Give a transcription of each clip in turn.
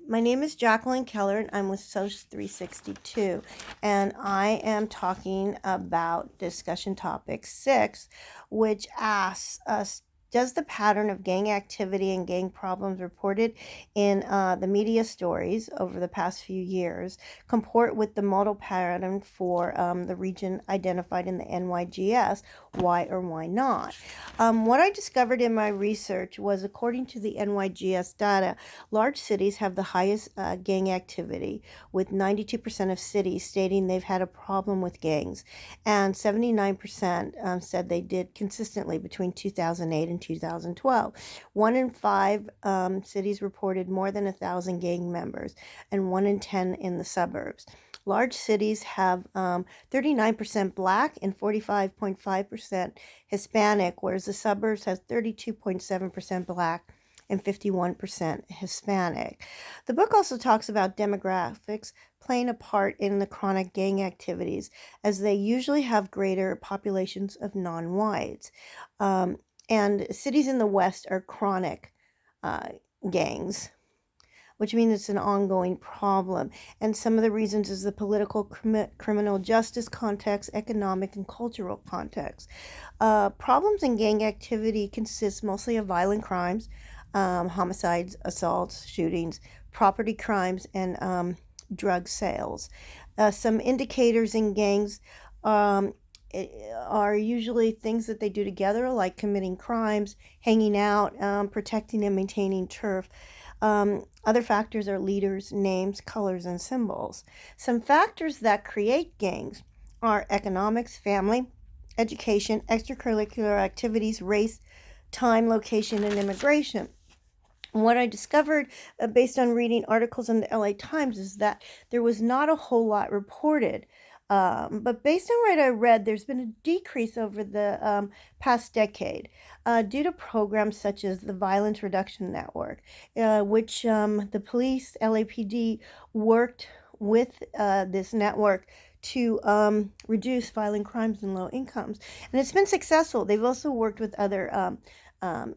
My name is Jacqueline Keller, and I'm with Social 362, and I am talking about discussion topic 6, which asks us, does the pattern of gang activity and gang problems reported in the media stories over the past few years comport with the model pattern for the region identified in the NYGS? Why or why not? What I discovered in my research was, according to the NYGS data, large cities have the highest gang activity, with 92% of cities stating they've had a problem with gangs, and 79% said they did consistently between 2008 and 2012. 1 in 5 cities reported more than 1,000 gang members, and 1 in 10 in the suburbs. Large cities have 39% Black and 45.5% Hispanic, whereas the suburbs has 32.7% Black and 51% Hispanic. The book also talks about demographics playing a part in the chronic gang activities, as they usually have greater populations of non-whites. And cities in the West are chronic gangs, which means it's an ongoing problem. And some of the reasons is the political, criminal justice context, economic, and cultural context. Problems in gang activity consist mostly of violent crimes, homicides, assaults, shootings, property crimes, and drug sales. Some indicators in gangs are usually things that they do together, like committing crimes, hanging out, protecting and maintaining turf. Other factors are leaders, names, colors, and symbols. Some factors that create gangs are economics, family, education, extracurricular activities, race, time, location, and immigration. What I discovered based on reading articles in the LA Times is that there was not a whole lot reported. But based on what I read, there's been a decrease over the past decade due to programs such as the Violence Reduction Network, which the police, LAPD, worked with this network to reduce violent crimes and low incomes. And it's been successful. They've also worked with other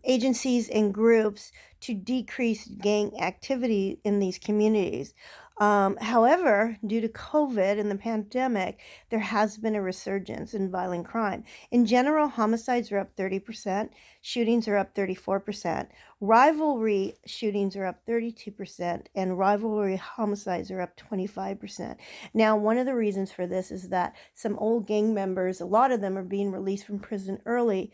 agencies and groups to decrease gang activity in these communities. However, due to COVID and the pandemic, there has been a resurgence in violent crime. In general, homicides are up 30%, shootings are up 34%, rivalry shootings are up 32%, and rivalry homicides are up 25%. Now, one of the reasons for this is that some old gang members, a lot of them are being released from prison early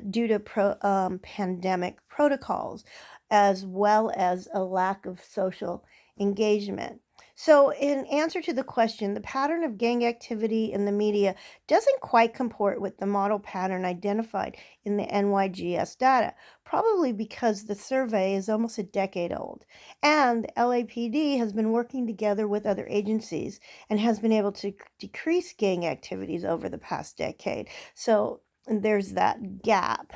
due to pandemic protocols, as well as a lack of social engagement. So, in answer to the question, the pattern of gang activity in the media doesn't quite comport with the model pattern identified in the NYGS data, probably because the survey is almost a decade old. And LAPD has been working together with other agencies and has been able to decrease gang activities over the past decade. So, there's that gap.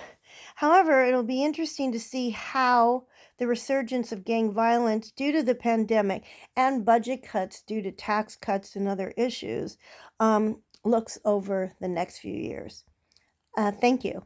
However, it'll be interesting to see how the resurgence of gang violence due to the pandemic and budget cuts due to tax cuts and other issues looks over the next few years. Thank you.